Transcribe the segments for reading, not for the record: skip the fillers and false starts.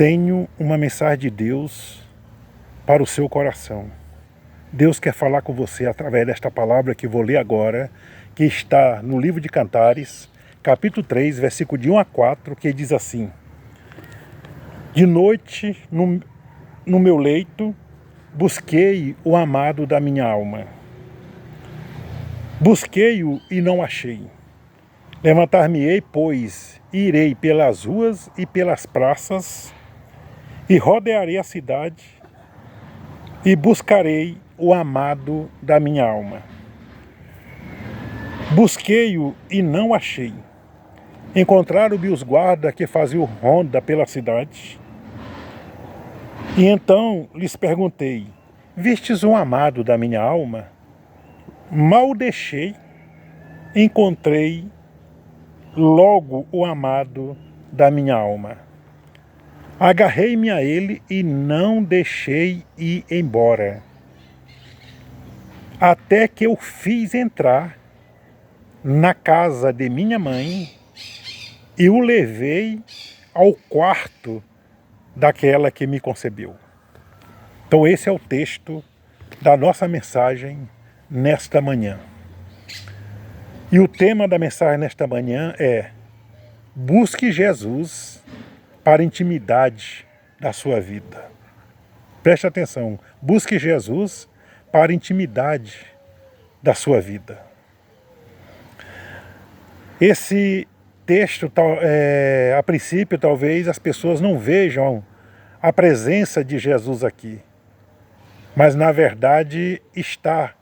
Tenho uma mensagem de Deus para o seu coração. Deus quer falar com você através desta palavra que vou ler agora, que está no livro de Cantares, capítulo 3, versículo de 1 a 4, que diz assim: De noite, no meu leito, busquei o amado da minha alma. Busquei-o e não achei. Levantar-me-ei, pois, e irei pelas ruas e pelas praças, e rodearei a cidade, e buscarei o amado da minha alma. Busquei-o e não achei. Encontraram-me os guardas que faziam ronda pela cidade. E então lhes perguntei: vistes o amado da minha alma? Mal deixei, encontrei logo o amado da minha alma. Agarrei-me a ele e não deixei ir embora, até que eu fiz entrar na casa de minha mãe e o levei ao quarto daquela que me concebeu. Então esse é o texto da nossa mensagem nesta manhã. E o tema da mensagem nesta manhã é: busque Jesus para a intimidade da sua vida. Preste atenção, busque Jesus para a intimidade da sua vida. Esse texto, a princípio, talvez as pessoas não vejam a presença de Jesus aqui, mas na verdade está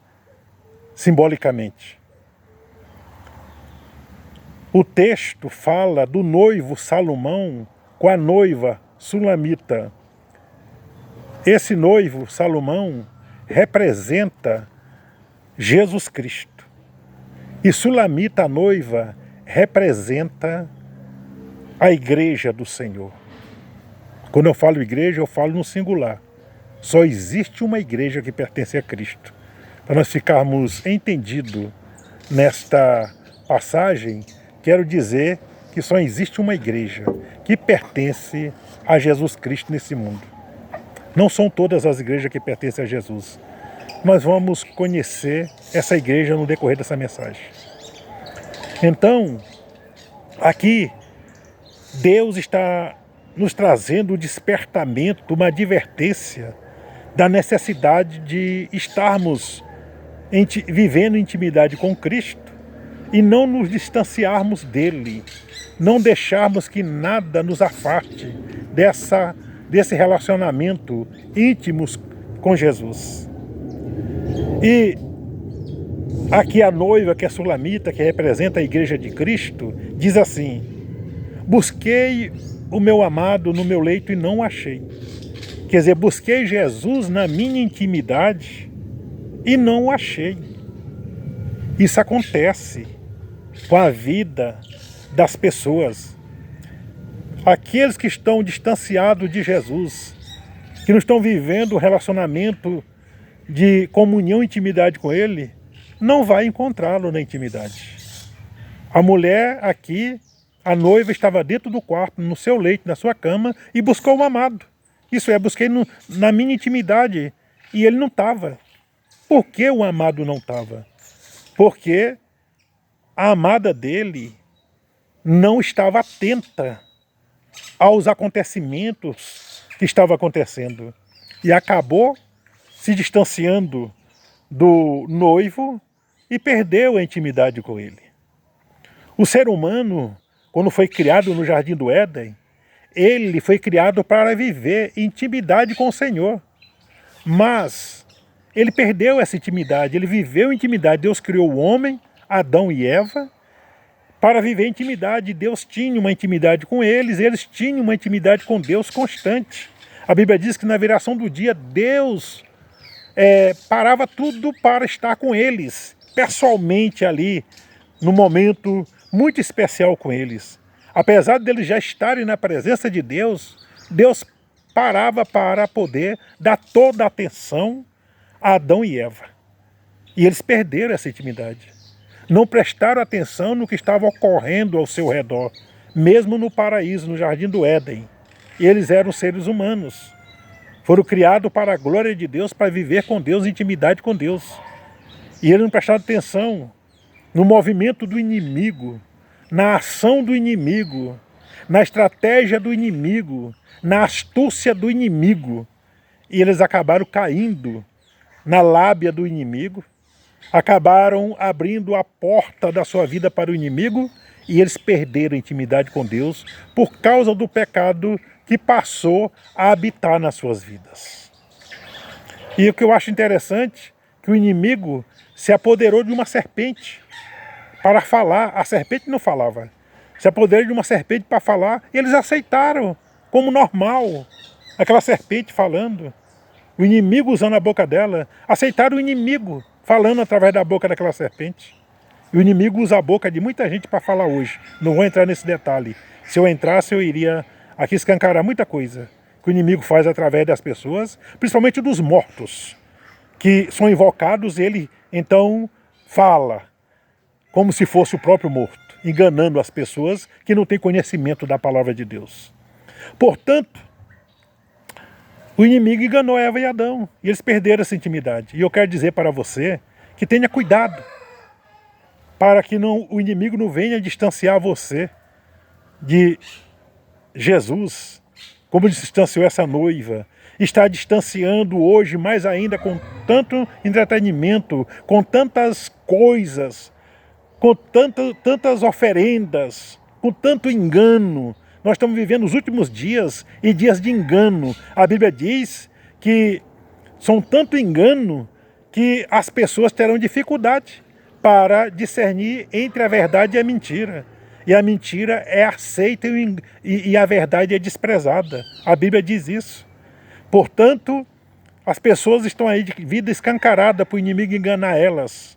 simbolicamente. O texto fala do noivo Salomão com a noiva Sulamita. Esse noivo Salomão representa Jesus Cristo. E Sulamita, a noiva, representa a igreja do Senhor. Quando eu falo igreja, eu falo no singular. Só existe uma igreja que pertence a Cristo. Para nós ficarmos entendidos nesta passagem, quero dizer que só existe uma igreja que pertence a Jesus Cristo nesse mundo. Não são todas as igrejas que pertencem a Jesus. Nós vamos conhecer essa igreja no decorrer dessa mensagem. Então, aqui, Deus está nos trazendo o despertamento, uma advertência da necessidade de estarmos vivendo intimidade com Cristo e não nos distanciarmos dele, não deixarmos que nada nos afaste desse relacionamento íntimo com Jesus. E aqui a noiva, que é Sulamita, que representa a igreja de Cristo, diz assim: busquei o meu amado no meu leito e não o achei. Quer dizer, busquei Jesus na minha intimidade e não o achei. Isso acontece com a vida das pessoas. Aqueles que estão distanciados de Jesus, que não estão vivendo o relacionamento de comunhão e intimidade com Ele, não vai encontrá-lo na intimidade. A mulher aqui, a noiva, estava dentro do quarto, no seu leito, na sua cama, e buscou o amado. Isso é, busquei na minha intimidade, e ele não estava. Por que o amado não estava? Porque a amada dele não estava atenta aos acontecimentos que estavam acontecendo. E acabou se distanciando do noivo e perdeu a intimidade com ele. O ser humano, quando foi criado no Jardim do Éden, ele foi criado para viver intimidade com o Senhor. Mas ele perdeu essa intimidade, ele viveu intimidade. Deus criou o homem, Adão e Eva, para viver intimidade. Deus tinha uma intimidade com eles tinham uma intimidade com Deus constante. A Bíblia diz que na viração do dia, Deus parava tudo para estar com eles, pessoalmente ali, num momento muito especial com eles. Apesar deles já estarem na presença de Deus, Deus parava para poder dar toda a atenção a Adão e Eva. E eles perderam essa intimidade. Não prestaram atenção no que estava ocorrendo ao seu redor, mesmo no paraíso, no Jardim do Éden. e eles eram seres humanos. Foram criados para a glória de Deus, para viver com Deus, intimidade com Deus. E eles não prestaram atenção no movimento do inimigo, na ação do inimigo, na estratégia do inimigo, na astúcia do inimigo. E eles acabaram caindo na lábia do inimigo, acabaram abrindo a porta da sua vida para o inimigo e eles perderam a intimidade com Deus por causa do pecado que passou a habitar nas suas vidas. E o que eu acho interessante, que o inimigo se apoderou de uma serpente para falar. A serpente não falava. Se apoderou de uma serpente para falar e eles aceitaram como normal aquela serpente falando. O inimigo usando a boca dela. Aceitaram o inimigo falando através da boca daquela serpente. E o inimigo usa a boca de muita gente para falar hoje. Não vou entrar nesse detalhe. Se eu entrasse, eu iria aqui escancarar muita coisa que o inimigo faz através das pessoas, principalmente dos mortos, que são invocados e ele então fala como se fosse o próprio morto, enganando as pessoas que não têm conhecimento da palavra de Deus. Portanto, o inimigo enganou Eva e Adão, e eles perderam essa intimidade. E eu quero dizer para você que tenha cuidado, para que o inimigo não venha distanciar você de Jesus, como distanciou essa noiva. Está distanciando hoje mais ainda com tanto entretenimento, com tantas coisas, com tantas oferendas, com tanto engano. Nós estamos vivendo os últimos dias e dias de engano. A Bíblia diz que são tanto engano que as pessoas terão dificuldade para discernir entre a verdade e a mentira. E a mentira é aceita e a verdade é desprezada. A Bíblia diz isso. Portanto, as pessoas estão aí de vida escancarada para o inimigo enganar elas.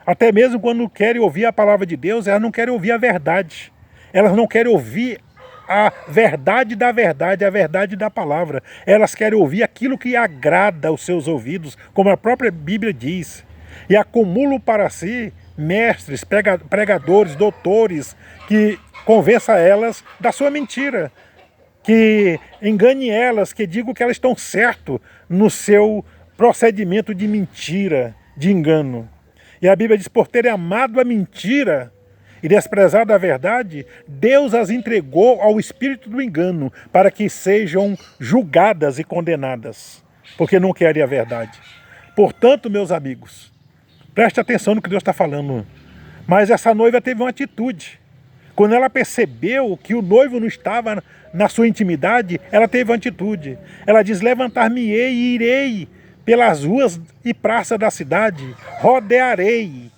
Até mesmo quando querem ouvir a palavra de Deus, elas não querem ouvir a verdade. Elas não querem ouvir a verdade da verdade, a verdade da palavra. Elas querem ouvir aquilo que agrada aos seus ouvidos, como a própria Bíblia diz. E acumulam para si mestres, pregadores, doutores, que convençam elas da sua mentira, que engane elas, que digam que elas estão certas no seu procedimento de mentira, de engano. E a Bíblia diz, por terem amado a mentira e desprezado a verdade, Deus as entregou ao espírito do engano, para que sejam julgadas e condenadas, porque não querem a verdade. Portanto, meus amigos, preste atenção no que Deus está falando. Mas essa noiva teve uma atitude. Quando ela percebeu que o noivo não estava na sua intimidade, ela teve uma atitude. Ela diz, levantar-me-ei e irei pelas ruas e praças da cidade, rodearei,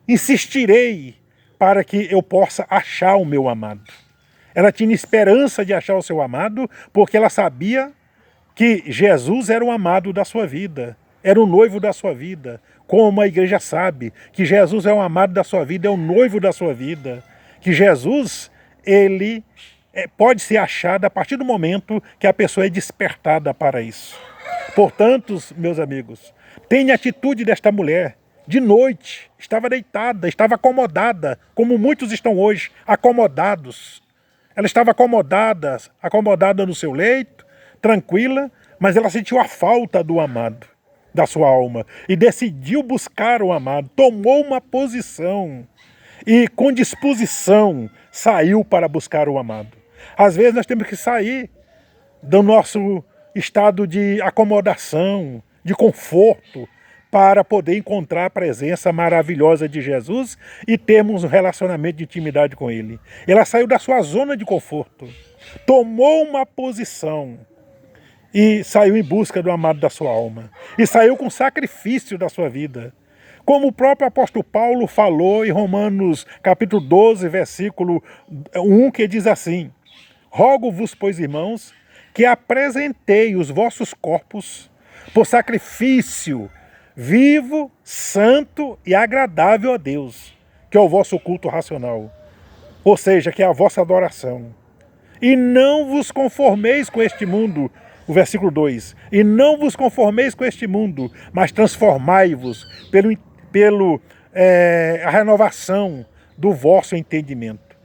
insistirei para que eu possa achar o meu amado. Ela tinha esperança de achar o seu amado, porque ela sabia que Jesus era o amado da sua vida, era o noivo da sua vida. Como a igreja sabe que Jesus é o amado da sua vida, é o noivo da sua vida. Que Jesus, ele pode ser achado a partir do momento que a pessoa é despertada para isso. Portanto, meus amigos, tenha a atitude desta mulher. De noite, estava deitada, estava acomodada, como muitos estão hoje, acomodados. Ela estava acomodada no seu leito, tranquila, mas ela sentiu a falta do amado da sua alma e decidiu buscar o amado, tomou uma posição e com disposição saiu para buscar o amado. Às vezes nós temos que sair do nosso estado de acomodação, de conforto, para poder encontrar a presença maravilhosa de Jesus e termos um relacionamento de intimidade com Ele. Ela saiu da sua zona de conforto, tomou uma posição e saiu em busca do amado da sua alma. E saiu com sacrifício da sua vida. Como o próprio apóstolo Paulo falou em Romanos capítulo 12, versículo 1, que diz assim: rogo-vos, pois, irmãos, que apresentei os vossos corpos por sacrifício vivo, santo e agradável a Deus, que é o vosso culto racional, ou seja, que é a vossa adoração. E não vos conformeis com este mundo, o versículo 2, e não vos conformeis com este mundo, mas transformai-vos pelo a renovação do vosso entendimento,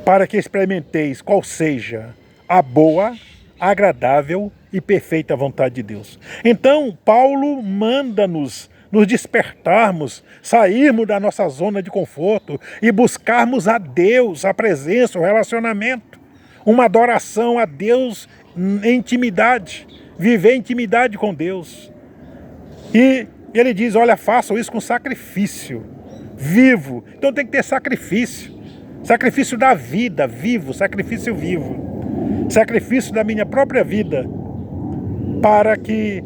para que experimenteis qual seja a boa, agradável e perfeita vontade de Deus. Então, Paulo manda-nos despertarmos, sairmos da nossa zona de conforto e buscarmos a Deus, a presença, o relacionamento, uma adoração a Deus em intimidade, viver em intimidade com Deus. E ele diz, olha, façam isso com sacrifício, vivo. Então tem que ter sacrifício, sacrifício da vida, vivo, sacrifício vivo, sacrifício da minha própria vida, para que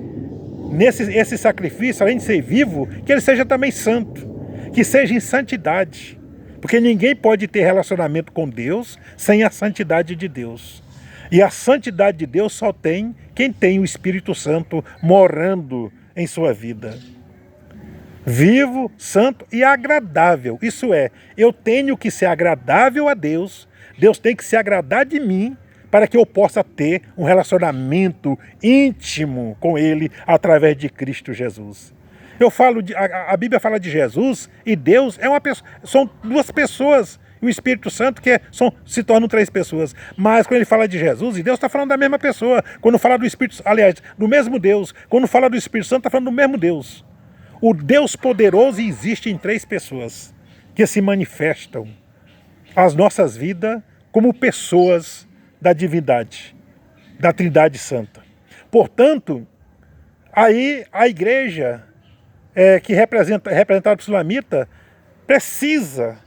esse sacrifício, além de ser vivo, que ele seja também santo, que seja em santidade, porque ninguém pode ter relacionamento com Deus sem a santidade de Deus. E a santidade de Deus só tem quem tem o Espírito Santo morando em sua vida. Vivo, santo e agradável. Isso é, eu tenho que ser agradável a Deus, Deus tem que se agradar de mim, para que eu possa ter um relacionamento íntimo com Ele através de Cristo Jesus. Eu falo a Bíblia fala de Jesus e Deus é uma pessoa, são duas pessoas, e o Espírito Santo se tornam três pessoas. Mas quando ele fala de Jesus e Deus, está falando da mesma pessoa. Quando fala do Espírito, aliás, do mesmo Deus. Quando fala do Espírito Santo, está falando do mesmo Deus. O Deus poderoso existe em três pessoas que se manifestam às nossas vidas como pessoas da divindade, da Trindade Santa. Portanto, aí a igreja que representada por Sulamita precisa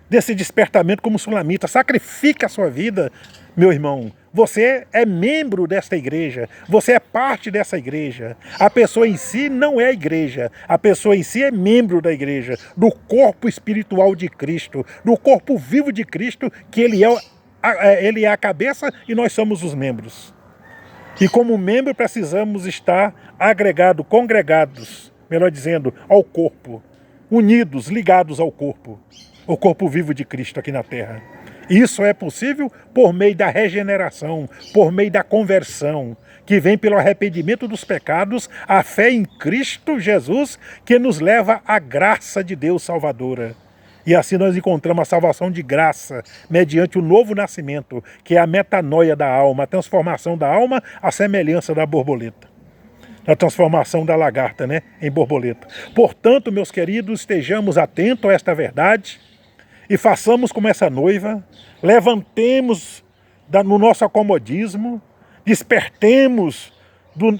desse despertamento como Sulamita. Sacrifique a sua vida, meu irmão. Você é membro desta igreja, você é parte dessa igreja. A pessoa em si não é a igreja, a pessoa em si é membro da igreja, do corpo espiritual de Cristo, do corpo vivo de Cristo, que ele é a cabeça e nós somos os membros. E como membro precisamos estar congregados, melhor dizendo, ao corpo, unidos, ligados ao corpo, o corpo vivo de Cristo aqui na terra. Isso é possível por meio da regeneração, por meio da conversão, que vem pelo arrependimento dos pecados, a fé em Cristo Jesus, que nos leva à graça de Deus salvadora. E assim nós encontramos a salvação de graça, mediante o novo nascimento, que é a metanoia da alma, a transformação da alma à semelhança da borboleta. A transformação da lagarta, em borboleta. Portanto, meus queridos, estejamos atentos a esta verdade e façamos como essa noiva, levantemos no nosso acomodismo, despertemos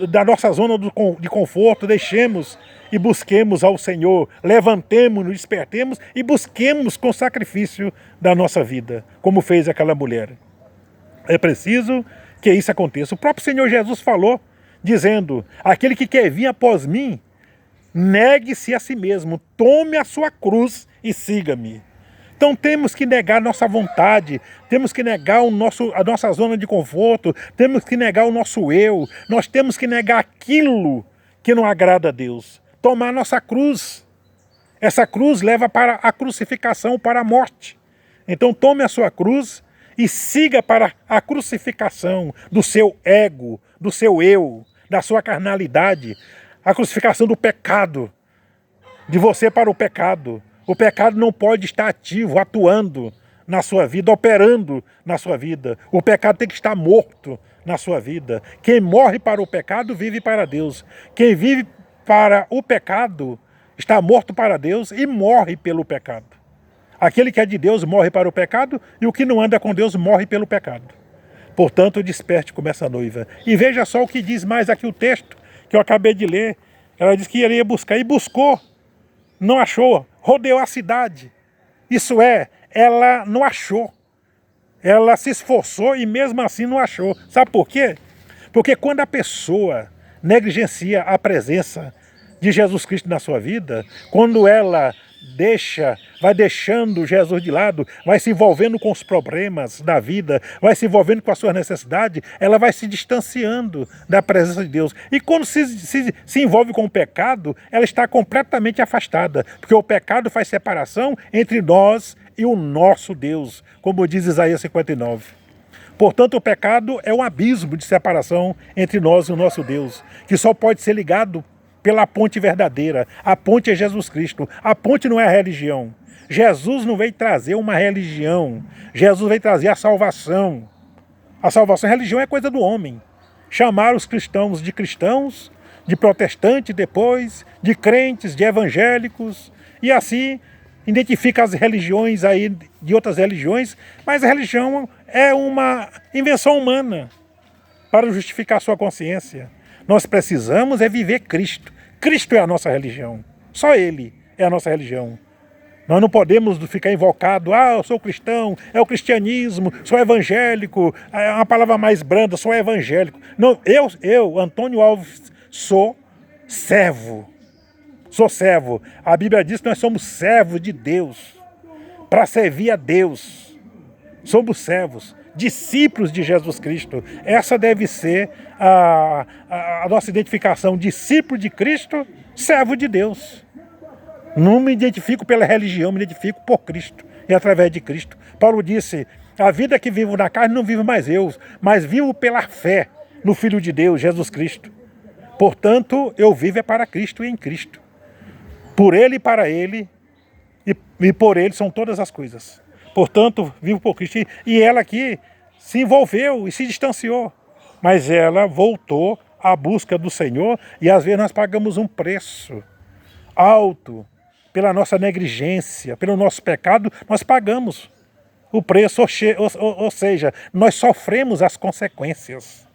da nossa zona de conforto, deixemos e busquemos ao Senhor, levantemos-nos, despertemos e busquemos com sacrifício da nossa vida, como fez aquela mulher. É preciso que isso aconteça. O próprio Senhor Jesus falou, dizendo, aquele que quer vir após mim, negue-se a si mesmo, tome a sua cruz e siga-me. Então temos que negar nossa vontade, temos que negar a nossa zona de conforto, temos que negar o nosso eu, nós temos que negar aquilo que não agrada a Deus. Tomar nossa cruz. Essa cruz leva para a crucificação, para a morte. Então tome a sua cruz e siga para a crucificação do seu ego, do seu eu, da sua carnalidade, a crucificação do pecado, de você para o pecado. O pecado não pode estar ativo, atuando na sua vida, operando na sua vida. O pecado tem que estar morto na sua vida. Quem morre para o pecado, vive para Deus. Quem vive para o pecado, está morto para Deus e morre pelo pecado. Aquele que é de Deus morre para o pecado e o que não anda com Deus morre pelo pecado. Portanto, desperte como essa noiva. E veja só o que diz mais aqui o texto que eu acabei de ler. Ela diz que iria buscar e buscou. Não achou, rodeou a cidade. Isso é, ela não achou. Ela se esforçou e mesmo assim não achou. Sabe por quê? Porque quando a pessoa negligencia a presença de Jesus Cristo na sua vida, quando ela vai deixando Jesus de lado, vai se envolvendo com os problemas da vida, vai se envolvendo com a sua necessidade, ela vai se distanciando da presença de Deus. E quando se envolve com o pecado, ela está completamente afastada, porque o pecado faz separação entre nós e o nosso Deus, como diz Isaías 59. Portanto, o pecado é um abismo de separação entre nós e o nosso Deus, que só pode ser ligado pela ponte verdadeira. A ponte é Jesus Cristo. A ponte não é a religião. Jesus não veio trazer uma religião. Jesus veio trazer a salvação. A salvação, a religião é coisa do homem. Chamar os cristãos, de protestantes depois, de crentes, de evangélicos, e assim identifica as religiões aí de outras religiões, mas a religião é uma invenção humana para justificar sua consciência. Nós precisamos é viver Cristo. Cristo é a nossa religião. Só Ele é a nossa religião. Nós não podemos ficar invocado, eu sou cristão, é o cristianismo, sou evangélico, é uma palavra mais branda, sou evangélico. Não, eu, Antônio Alves, sou servo. Sou servo. A Bíblia diz que nós somos servos de Deus, para servir a Deus. Somos servos, discípulos de Jesus Cristo. Essa deve ser a nossa identificação, discípulo de Cristo, servo de Deus. Não me identifico pela religião, me identifico por Cristo e através de Cristo. Paulo disse, a vida que vivo na carne não vivo mais eu, mas vivo pela fé no Filho de Deus, Jesus Cristo. Portanto, eu vivo é para Cristo e em Cristo. Por Ele e para Ele, e por Ele são todas as coisas. Portanto, vivo por Cristo. E ela aqui se envolveu e se distanciou. Mas ela voltou à busca do Senhor e às vezes nós pagamos um preço alto. Pela nossa negligência, pelo nosso pecado, nós pagamos o preço, ou seja, nós sofremos as consequências.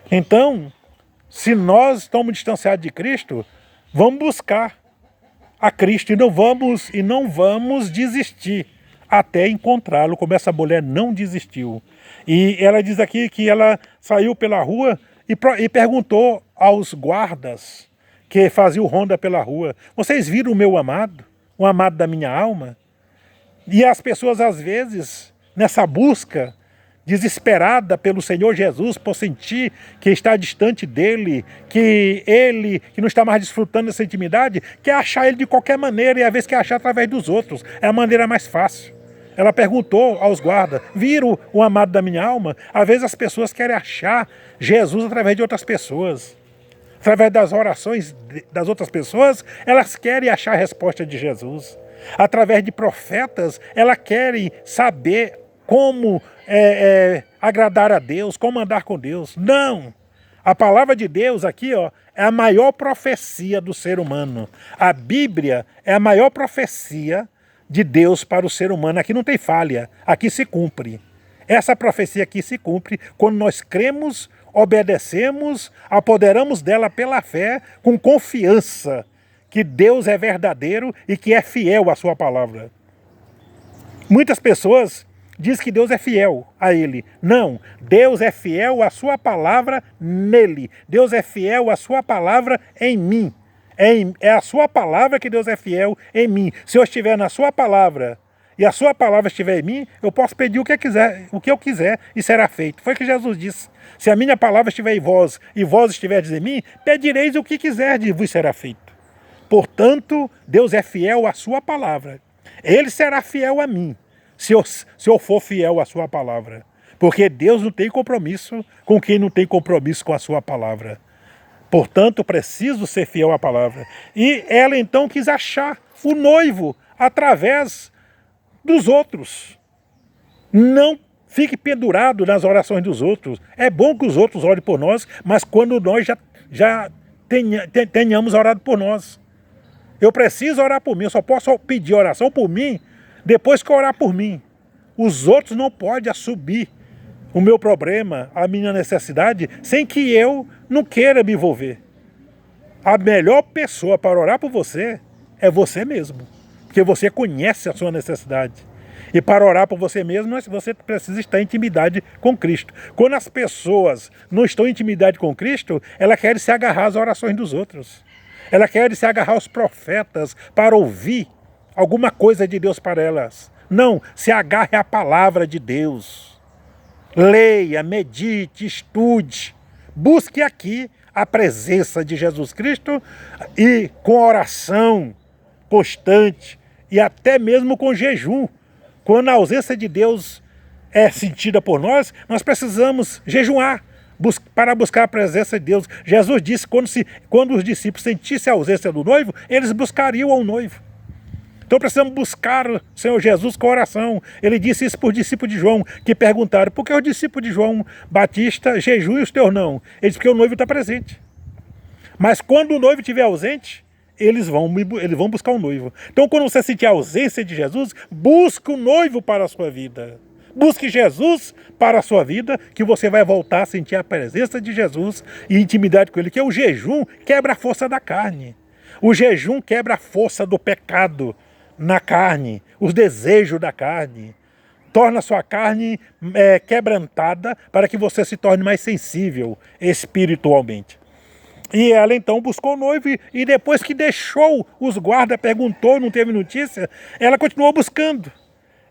Então, se nós estamos distanciados de Cristo, vamos buscar a Cristo e não vamos desistir até encontrá-lo, como essa mulher não desistiu. E ela diz aqui que ela saiu pela rua e perguntou aos guardas que fazia o ronda pela rua, vocês viram o meu amado? O amado da minha alma? E as pessoas às vezes, nessa busca desesperada pelo Senhor Jesus, por sentir que está distante dele, que não está mais desfrutando dessa intimidade, quer achar ele de qualquer maneira e às vezes quer achar através dos outros. É a maneira mais fácil. Ela perguntou aos guardas, viram o amado da minha alma? Às vezes as pessoas querem achar Jesus através de outras pessoas. Através das orações das outras pessoas, elas querem achar a resposta de Jesus. Através de profetas, elas querem saber como agradar a Deus, como andar com Deus. Não! A palavra de Deus aqui é a maior profecia do ser humano. A Bíblia é a maior profecia de Deus para o ser humano. Aqui não tem falha, aqui se cumpre. Essa profecia aqui se cumpre quando nós cremos, obedecemos, apoderamos dela pela fé, com confiança que Deus é verdadeiro e que é fiel à sua palavra. Muitas pessoas dizem que Deus é fiel a Ele. Não, Deus é fiel à sua palavra nele. Deus é fiel à sua palavra em mim. É a sua palavra que Deus é fiel em mim. Se eu estiver na sua palavra e a sua palavra estiver em mim, eu posso pedir o que eu quiser e será feito. Foi o que Jesus disse. Se a minha palavra estiver em vós e vós estiverdes em mim, pedireis o que quiserdes e vos será feito. Portanto, Deus é fiel à sua palavra. Ele será fiel a mim, se eu for fiel à sua palavra. Porque Deus não tem compromisso com quem não tem compromisso com a sua palavra. Portanto, preciso ser fiel à palavra. E ela então quis achar o noivo através dos outros. Não fique pendurado nas orações dos outros. É bom que os outros orem por nós, mas quando nós já tenhamos orado por nós. Eu preciso orar por mim, eu só posso pedir oração por mim depois que orar por mim. Os outros não podem assumir o meu problema, a minha necessidade, sem que eu não queira me envolver. A melhor pessoa para orar por você é você mesmo, porque você conhece a sua necessidade. E para orar por você mesmo, você precisa estar em intimidade com Cristo. Quando as pessoas não estão em intimidade com Cristo, elas querem se agarrar às orações dos outros. Elas querem se agarrar aos profetas para ouvir alguma coisa de Deus para elas. Não, se agarre à palavra de Deus. Leia, medite, estude. Busque aqui a presença de Jesus Cristo e com oração constante e até mesmo com jejum. Quando a ausência de Deus é sentida por nós, nós precisamos jejuar para buscar a presença de Deus. Jesus disse que quando os discípulos sentissem a ausência do noivo, eles buscariam ao noivo. Então precisamos buscar o Senhor Jesus com oração. Ele disse isso por discípulo de João, que perguntaram, por que o discípulo de João Batista jejum e os teus não? Ele disse, porque o noivo está presente. Mas quando o noivo estiver ausente, eles vão buscar o noivo. Então quando você sentir a ausência de Jesus, busque o noivo para a sua vida. Busque Jesus para a sua vida, que você vai voltar a sentir a presença de Jesus e intimidade com Ele, que o jejum quebra a força da carne. O jejum quebra a força do pecado na carne, os desejos da carne. Torna a sua carne quebrantada para que você se torne mais sensível espiritualmente. E ela então buscou o noivo e depois que deixou os guardas, perguntou, não teve notícia, ela continuou buscando.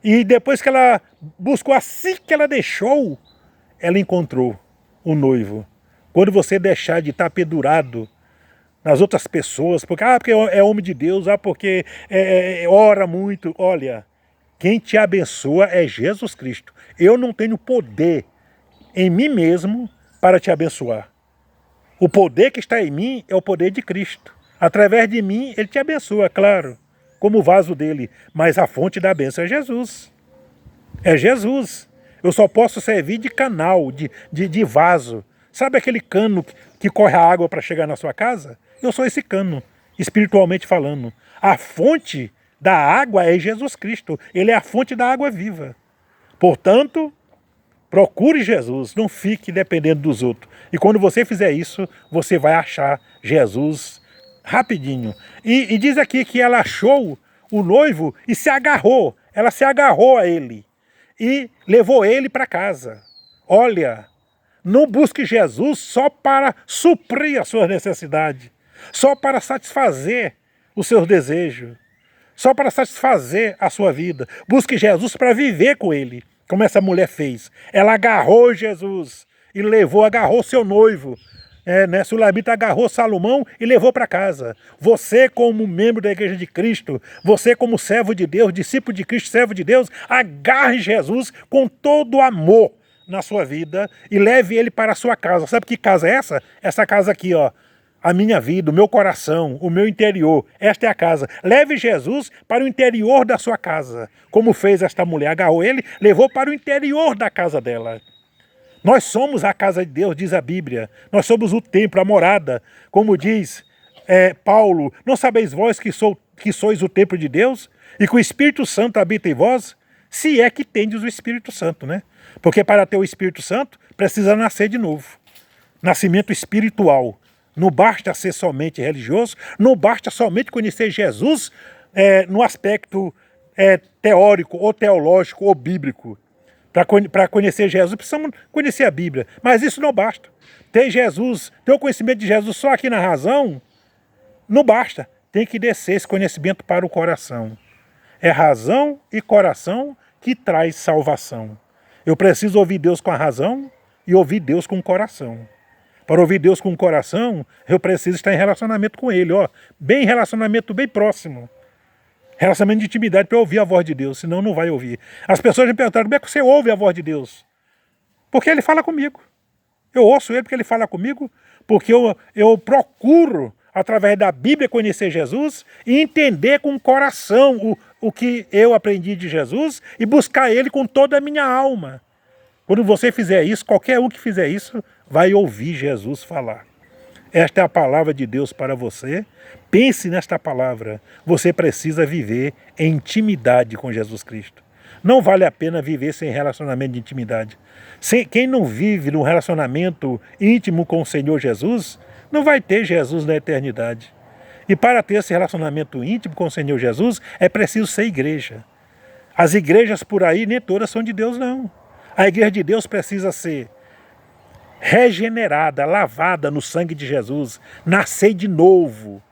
E depois que ela buscou, assim que ela deixou, ela encontrou o noivo. Quando você deixar de estar pendurado nas outras pessoas, porque é homem de Deus, porque ora muito. Olha, quem te abençoa é Jesus Cristo. Eu não tenho poder em mim mesmo para te abençoar. O poder que está em mim é o poder de Cristo. Através de mim, Ele te abençoa, claro, como vaso dele. Mas a fonte da bênção é Jesus. É Jesus. Eu só posso servir de canal, de vaso. Sabe aquele cano que corre a água para chegar na sua casa? Eu sou esse cano, espiritualmente falando. A fonte da água é Jesus Cristo. Ele é a fonte da água viva. Portanto, procure Jesus, não fique dependendo dos outros. E quando você fizer isso, você vai achar Jesus rapidinho. E diz aqui que ela achou o noivo e se agarrou. Ela se agarrou a ele e levou ele para casa. Olha, não busque Jesus só para suprir as suas necessidades, só para satisfazer os seus desejos, só para satisfazer a sua vida. Busque Jesus para viver com ele, como essa mulher fez. Ela agarrou Jesus e agarrou seu noivo. Sulamita agarrou Salomão e levou para casa. Você, como membro da Igreja de Cristo, você como servo de Deus, discípulo de Cristo, servo de Deus, agarre Jesus com todo o amor na sua vida e leve ele para a sua casa. Sabe que casa é essa? Essa casa aqui, ó. A minha vida, o meu coração, o meu interior. Esta é a casa. Leve Jesus para o interior da sua casa. Como fez esta mulher, agarrou ele, levou para o interior da casa dela. Nós somos a casa de Deus, diz a Bíblia. Nós somos o templo, a morada. Como diz Paulo, não sabeis vós que sois o templo de Deus? E que o Espírito Santo habita em vós? Se é que tendes o Espírito Santo, né? Porque para ter o Espírito Santo, precisa nascer de novo. Nascimento espiritual. Não basta ser somente religioso, não basta somente conhecer Jesus no aspecto teórico, ou teológico, ou bíblico. Para conhecer Jesus, precisamos conhecer a Bíblia. Mas isso não basta. Ter o conhecimento de Jesus só aqui na razão, não basta. Tem que descer esse conhecimento para o coração. É razão e coração que traz salvação. Eu preciso ouvir Deus com a razão e ouvir Deus com o coração. Para ouvir Deus com o coração, eu preciso estar em relacionamento com Ele. Relacionamento bem próximo. Relacionamento de intimidade para ouvir a voz de Deus, senão não vai ouvir. As pessoas me perguntaram, como é que você ouve a voz de Deus? Porque Ele fala comigo. Eu ouço Ele porque Ele fala comigo, porque eu procuro, através da Bíblia, conhecer Jesus e entender com o coração o que eu aprendi de Jesus e buscar Ele com toda a minha alma. Quando você fizer isso, qualquer um que fizer isso, vai ouvir Jesus falar. Esta é a palavra de Deus para você. Pense nesta palavra. Você precisa viver em intimidade com Jesus Cristo. Não vale a pena viver sem relacionamento de intimidade. Quem não vive num relacionamento íntimo com o Senhor Jesus, não vai ter Jesus na eternidade. E para ter esse relacionamento íntimo com o Senhor Jesus, é preciso ser igreja. As igrejas por aí, nem todas são de Deus, não. A igreja de Deus precisa ser regenerada, lavada no sangue de Jesus, nascer de novo,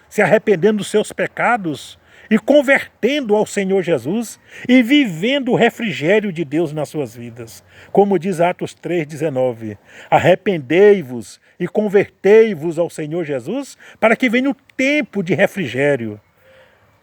se arrependendo dos seus pecados e convertendo ao Senhor Jesus e vivendo o refrigério de Deus nas suas vidas. Como diz Atos 3,19, arrependei-vos e convertei-vos ao Senhor Jesus para que venha o tempo de refrigério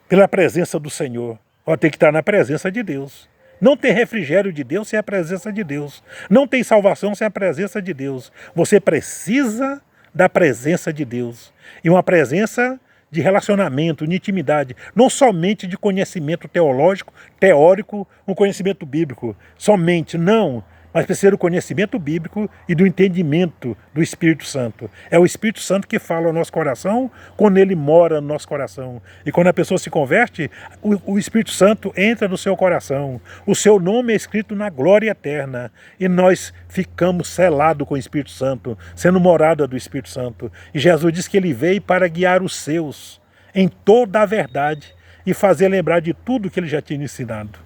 pela presença do Senhor. Tem que estar na presença de Deus. Não tem refrigério de Deus sem a presença de Deus. Não tem salvação sem a presença de Deus. Você precisa da presença de Deus. E uma presença de relacionamento, de intimidade, não somente de conhecimento teológico, teórico, um conhecimento bíblico, somente, não, mas precisa do conhecimento bíblico e do entendimento do Espírito Santo. É o Espírito Santo que fala ao nosso coração quando ele mora no nosso coração. E quando a pessoa se converte, o Espírito Santo entra no seu coração. O seu nome é escrito na glória eterna. E nós ficamos selados com o Espírito Santo, sendo morada do Espírito Santo. E Jesus disse que ele veio para guiar os seus em toda a verdade e fazer lembrar de tudo que ele já tinha ensinado.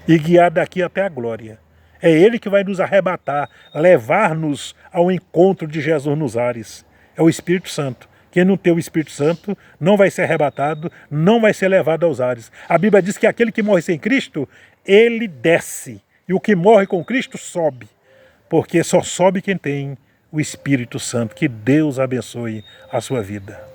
E guiar daqui até a glória. É Ele que vai nos arrebatar, levar-nos ao encontro de Jesus nos ares. É o Espírito Santo. Quem não tem o Espírito Santo não vai ser arrebatado, não vai ser levado aos ares. A Bíblia diz que aquele que morre sem Cristo, ele desce. E o que morre com Cristo sobe. Porque só sobe quem tem o Espírito Santo. Que Deus abençoe a sua vida.